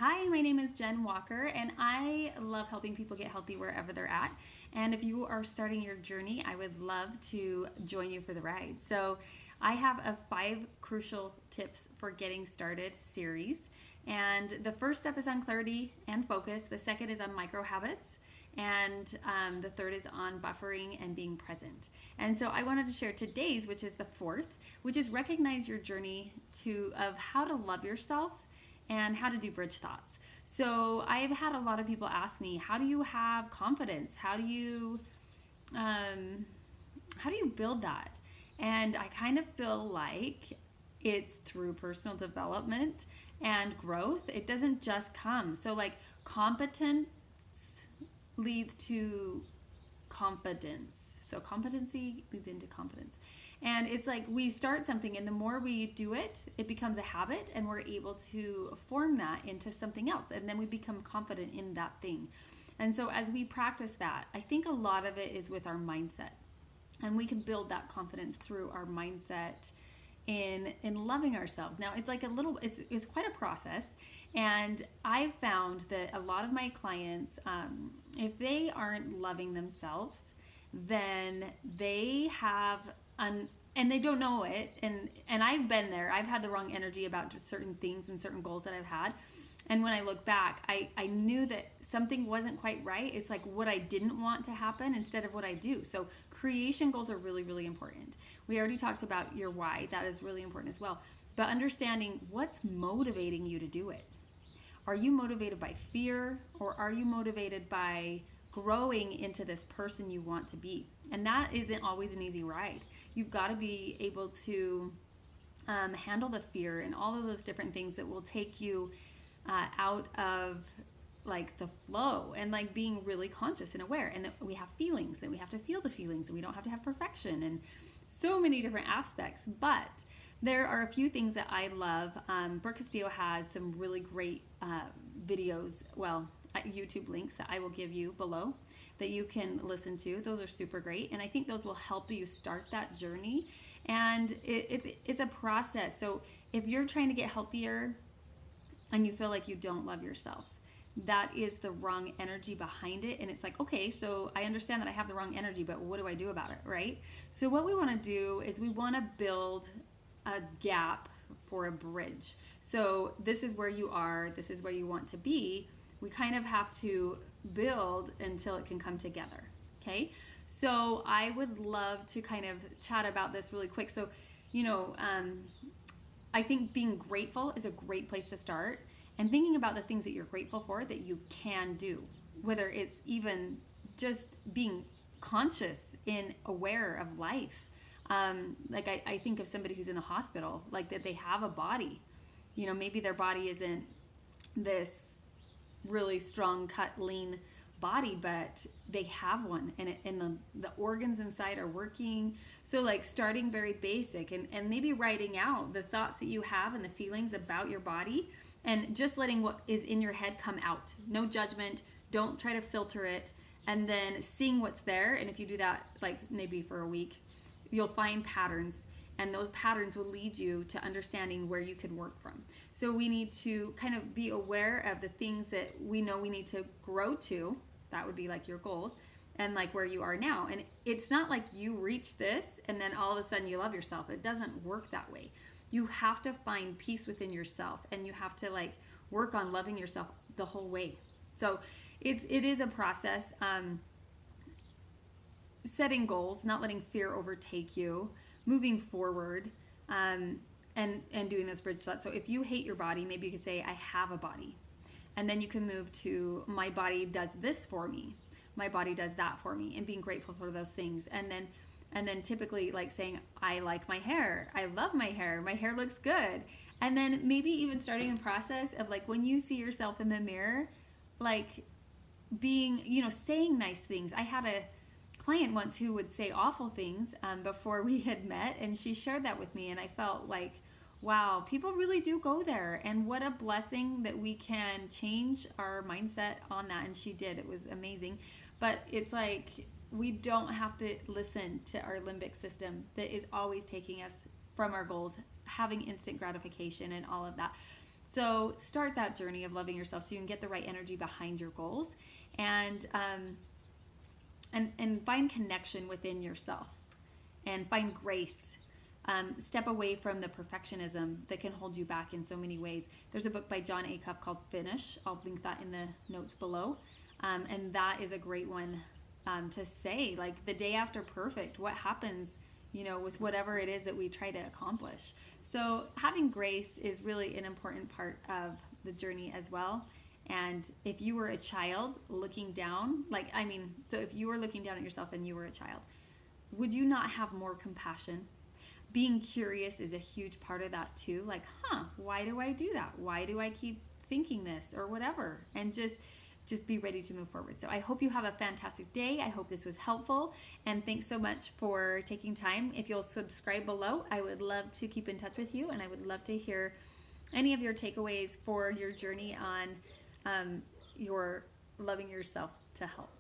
Hi, my name is Jen Walker, and I love helping people get healthy wherever they're at. And if you are starting your journey, I would love to join you for the ride. So, I have a 5 crucial tips for getting started series. And the first step is on clarity and focus, the second is on micro habits, and the third is on buffering and being present. And so, I wanted to share today's, which is the fourth, which is recognize your journey of how to love yourself and how to do bridge thoughts. So I've had a lot of people ask me, how do you have confidence? How do you build that? And I kind of feel like it's through personal development and growth. It doesn't just come. So like competence leads to confidence. So competency leads into confidence. And it's like we start something, and the more we do it, it becomes a habit, and we're able to form that into something else. And then we become confident in that thing. And so as we practice that, I think a lot of it is with our mindset. And we can build that confidence through our mindset in loving ourselves. Now it's like it's quite a process, and I've found that a lot of my clients, if they aren't loving themselves, then they have and they don't know it, and I've been there. I've had the wrong energy about just certain things and certain goals that I've had. And when I look back, I knew that something wasn't quite right. It's like what I didn't want to happen instead of what I do. So creation goals are really, really important. We already talked about your why. That is really important as well. But understanding what's motivating you to do it. Are you motivated by fear, or are you motivated by growing into this person you want to be? And that isn't always an easy ride. You've got to be able to handle the fear and all of those different things that will take you out of like the flow, and like being really conscious and aware, and that we have feelings, and we have to feel the feelings, and we don't have to have perfection, and so many different aspects. But there are a few things that I love. Brooke Castillo has some really great videos, YouTube links that I will give you below that you can listen to. Those are super great, and I think those will help you start that journey. And it's a process. So if you're trying to get healthier and you feel like you don't love yourself, that is the wrong energy behind it. And it's like, okay, so I understand that I have the wrong energy, but what do I do about it, right? So what we want to do is we want to build a gap for a bridge. So this is where you are, this is where you want to be. We kind of have to build until it can come together. Okay, so I would love to kind of chat about this really quick. So, I think being grateful is a great place to start, and thinking about the things that you're grateful for that you can do, whether it's even just being conscious and aware of life. I think of somebody who's in the hospital, like that they have a body. Maybe their body isn't this really strong, cut, lean body, but they have one, and the organs inside are working. So like starting very basic, and maybe writing out the thoughts that you have and the feelings about your body, and just letting what is in your head come out. No judgment. Don't try to filter it. And then seeing what's there. And if you do that, like maybe for a week, you'll find patterns, and those patterns will lead you to understanding where you could work from. So we need to kind of be aware of the things that we know we need to grow to. That would be like your goals, and like where you are now. And it's not like you reach this and then all of a sudden you love yourself. It doesn't work that way. You have to find peace within yourself, and you have to like work on loving yourself the whole way. So it is a process. Setting goals, not letting fear overtake you, moving forward, and doing this bridge thought. So if you hate your body, maybe you could say, I have a body. And then you can move to, my body does this for me, my body does that for me, and being grateful for those things. And then typically like saying, I like my hair, I love my hair looks good. And then maybe even starting the process of like when you see yourself in the mirror, like being, saying nice things. I had a client once who would say awful things before we had met, and she shared that with me, and I felt like, wow, people really do go there, and what a blessing that we can change our mindset on that. And she did. It was amazing. But it's like we don't have to listen to our limbic system that is always taking us from our goals, having instant gratification and all of that. So start that journey of loving yourself so you can get the right energy behind your goals, and find connection within yourself and find grace. Step away from the perfectionism that can hold you back in so many ways. There's a book by John Acuff called Finish. I'll link that in the notes below. And that is a great one to say, like, the day after perfect, what happens, with whatever it is that we try to accomplish. So having grace is really an important part of the journey as well. And if you were a child looking down, so if you were looking down at yourself and you were a child, would you not have more compassion? Being curious is a huge part of that too. Like, why do I do that? Why do I keep thinking this or whatever? And just be ready to move forward. So I hope you have a fantastic day. I hope this was helpful. And thanks so much for taking time. If you'll subscribe below, I would love to keep in touch with you. And I would love to hear any of your takeaways for your journey on your loving yourself to health.